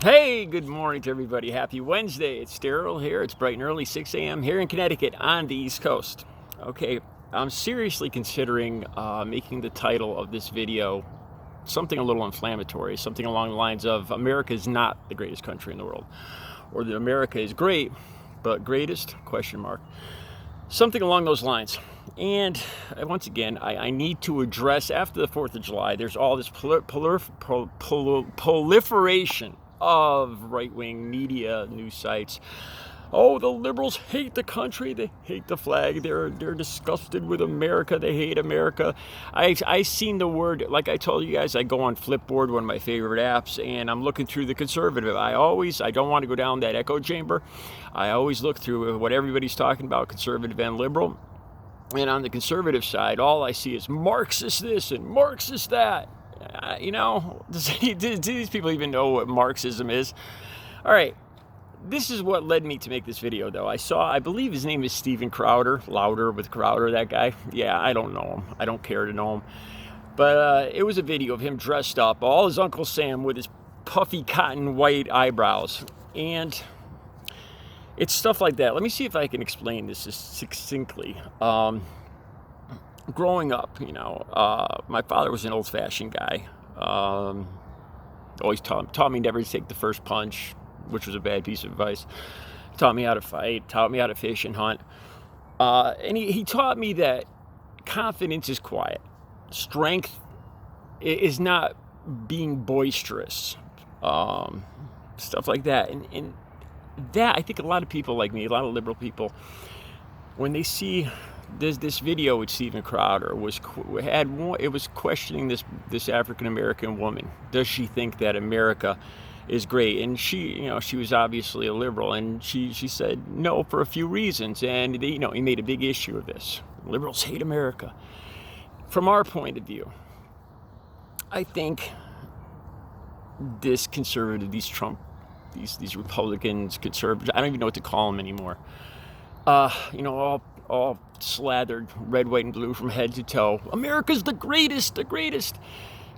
Hey, good morning to everybody. Happy Wednesday. It's Daryl here. It's bright and early, 6 a.m. here in Connecticut on the East Coast. Okay, I'm seriously considering making the title of this video something a little inflammatory, something along the lines of America is not the greatest country in the world, or that America is great, but greatest, question mark. Something along those lines. And once again, I need to address, after the 4th of July, there's all this proliferation of right-wing media news sites. Oh, the liberals hate the country. They hate the flag. They're disgusted with America. They hate America. I seen the word, like I told you guys, I go on Flipboard, one of my favorite apps, and I'm looking through the conservative. I don't want to go down that echo chamber. I always look through what everybody's talking about, conservative and liberal. And on the conservative side, all I see is Marxist this and Marxist that. Do these people even know what Marxism is? All right. This is what led me to make this video, though. I believe his name is Steven Crowder, Louder with Crowder, that guy. Yeah, I don't know him. I don't care to know him. But it was a video of him dressed up, all his Uncle Sam with his puffy cotton white eyebrows. And it's stuff like that. Let me see if I can explain this succinctly. Growing up, my father was an old-fashioned guy. Always taught me never to take the first punch, which was a bad piece of advice. Taught me how to fight, taught me how to fish and hunt. And he taught me that confidence is quiet. Strength is not being boisterous. Stuff like that. And that, I think a lot of people like me, a lot of liberal people, when they see this video with Steven Crowder, it was questioning this African American woman. Does she think that America is great? And she was obviously a liberal, and she said no for a few reasons. And he made a big issue of this. Liberals hate America. From our point of view, I think this conservative, these Trump, these Republicans, conservatives, I don't even know what to call them anymore. All slathered red, white, and blue from head to toe. America's the greatest, the greatest.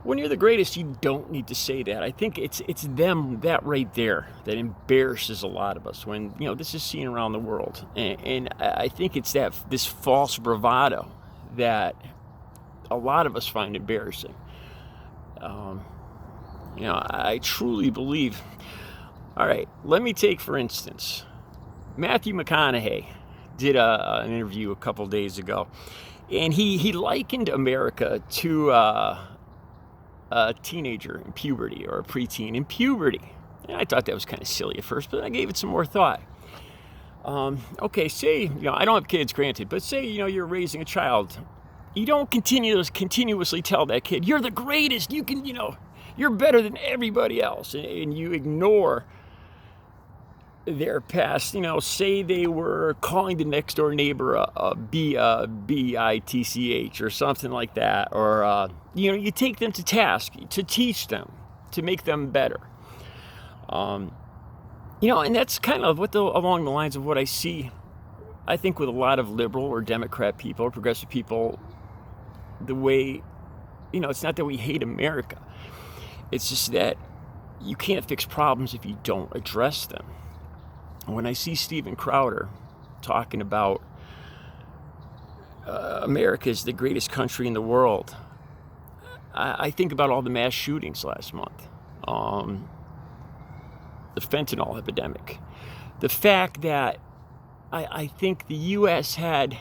When you're the greatest, you don't need to say that. I think it's them, that right there, that embarrasses a lot of us when, this is seen around the world. And I think it's this false bravado that a lot of us find embarrassing. I truly believe. All right, let me take, for instance, Matthew McConaughey did an interview a couple days ago, and he likened America to a teenager in puberty, or a preteen in puberty. And I thought that was kind of silly at first, but I gave it some more thought. Okay, say, I don't have kids, granted, but say, you're raising a child. You don't continuously tell that kid, you're the greatest, you can, you're better than everybody else, and you ignore their past. Say they were calling the next door neighbor a bitch or something like that, or you take them to task to teach them, to make them better. And that's kind of along the lines of what I see, I think, with a lot of liberal or Democrat people or progressive people. The way, it's not that we hate America. It's just that you can't fix problems if you don't address them. When I see Steven Crowder talking about America is the greatest country in the world, I think about all the mass shootings last month, the fentanyl epidemic, the fact that I think the U.S. had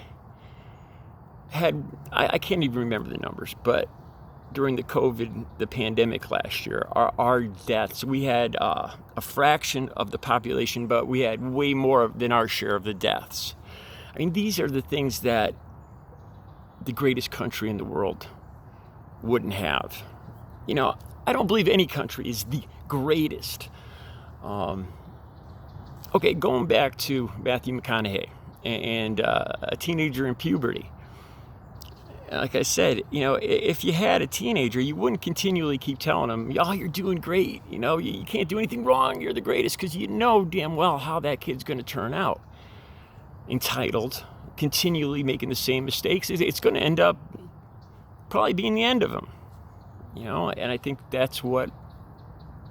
I can't even remember the numbers, but during the pandemic last year, our deaths, we had a fraction of the population, but we had way more than our share of the deaths. I mean, these are the things that the greatest country in the world wouldn't have. I don't believe any country is the greatest. Okay, going back to Matthew McConaughey and a teenager in puberty. Like I said, if you had a teenager, you wouldn't continually keep telling them, you're doing great. You can't do anything wrong. You're the greatest, because you know damn well how that kid's going to turn out. Entitled, continually making the same mistakes. It's going to end up probably being the end of him. And I think that's what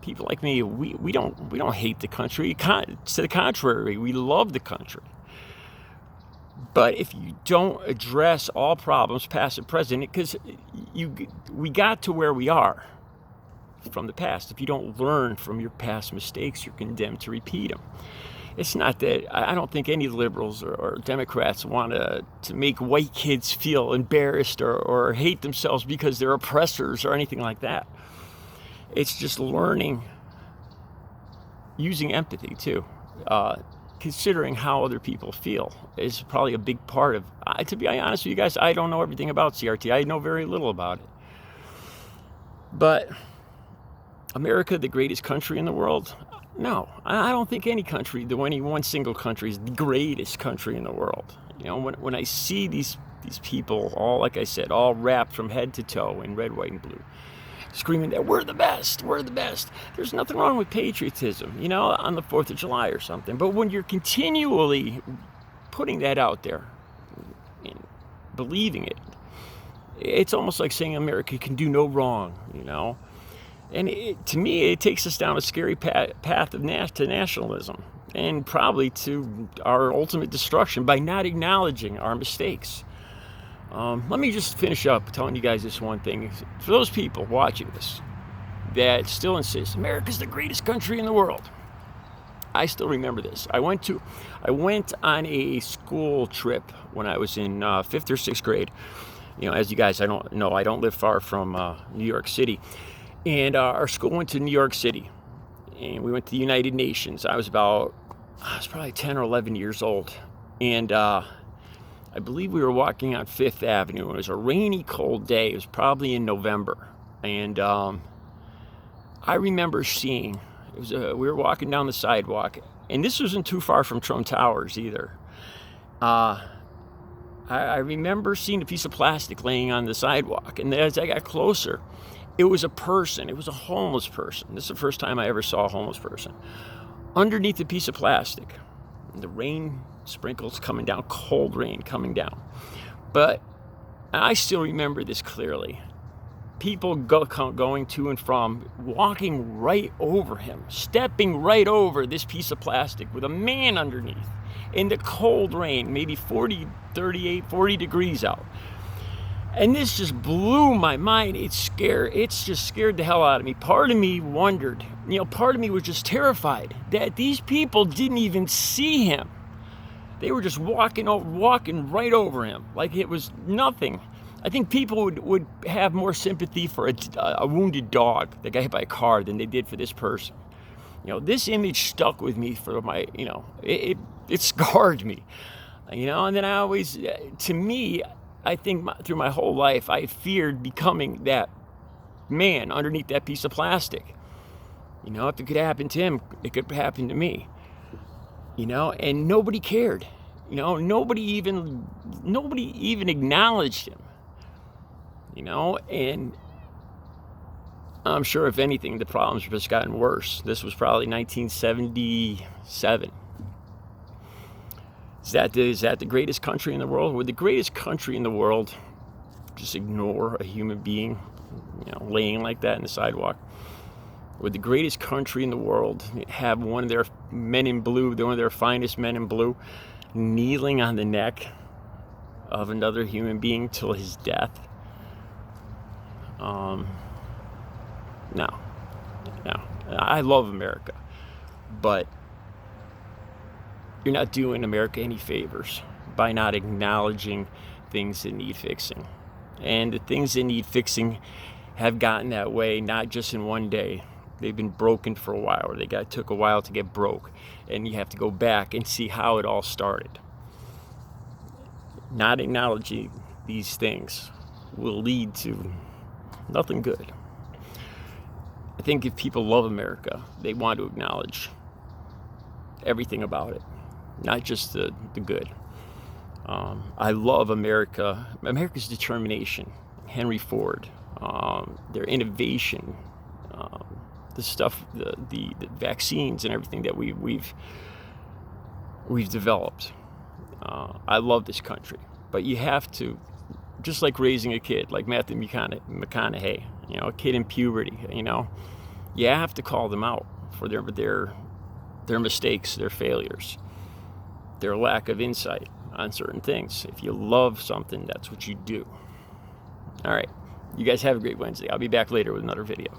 people like me, we don't hate the country. To the contrary, we love the country. But if you don't address all problems, past and present, because we got to where we are from the past. If you don't learn from your past mistakes, you're condemned to repeat them. It's not that I don't think any liberals or Democrats want to make white kids feel embarrassed or hate themselves because they're oppressors or anything like that. It's just learning, using empathy too. Considering how other people feel is probably a big part of, to be honest with you guys, I don't know everything about CRT. I know very little about it. But America, the greatest country in the world? No, I don't think any one single country is the greatest country in the world. You know, when I see these people, all, like I said, all wrapped from head to toe in red, white, and blue, screaming that we're the best, we're the best. There's nothing wrong with patriotism, you know, on the 4th of July or something. But when you're continually putting that out there and believing it, it's almost like saying America can do no wrong, you know. And to me, it takes us down a scary path to nationalism and probably to our ultimate destruction by not acknowledging our mistakes. Let me just finish up telling you guys this one thing. For those people watching this that still insist America's the greatest country in the world, I still remember this. I went on a school trip when I was in 5th or 6th grade. You know, as you guys, I don't live far from New York City. And our school went to New York City. And we went to the United Nations. I was probably 10 or 11 years old. And I believe we were walking on 5th Avenue. It was a rainy, cold day. It was probably in November. And I remember seeing, we were walking down the sidewalk. And this wasn't too far from Trump Towers either. I remember seeing a piece of plastic laying on the sidewalk. And as I got closer, it was a person. It was a homeless person. This is the first time I ever saw a homeless person. Underneath a piece of plastic, the rain sprinkles coming down, cold rain coming down. But I still remember this clearly. People going to and from, walking right over him, stepping right over this piece of plastic with a man underneath in the cold rain, maybe 40 degrees out. And this just blew my mind. It's just scared the hell out of me. Part of me wondered, part of me was just terrified that these people didn't even see him. They were just walking right over him like it was nothing. I think people would have more sympathy for a wounded dog that got hit by a car than they did for this person. This image stuck with me for my, it scarred me. And then I think through my whole life, I feared becoming that man underneath that piece of plastic. If it could happen to him, it could happen to me. And nobody cared. Nobody even acknowledged him. And I'm sure if anything, the problems have just gotten worse. This was probably 1977. Is that the greatest country in the world? Would the greatest country in the world just ignore a human being, laying like that in the sidewalk? Would the greatest country in the world have one of their men in blue, one of their finest men in blue, kneeling on the neck of another human being till his death? No. I love America, but you're not doing America any favors by not acknowledging things that need fixing. And the things that need fixing have gotten that way, not just in one day. They've been broken for a while, or took a while to get broke. And you have to go back and see how it all started. Not acknowledging these things will lead to nothing good. I think if people love America, they want to acknowledge everything about it. Not just the good. I love America. America's determination. Henry Ford. Their innovation. The stuff, the vaccines and everything that we've developed. I love this country. But you have to, just like raising a kid, like Matthew McConaughey. A kid in puberty. You have to call them out for their mistakes, their failures, their lack of insight on certain things. If you love something, that's what you do. All right. You guys have a great Wednesday. I'll be back later with another video.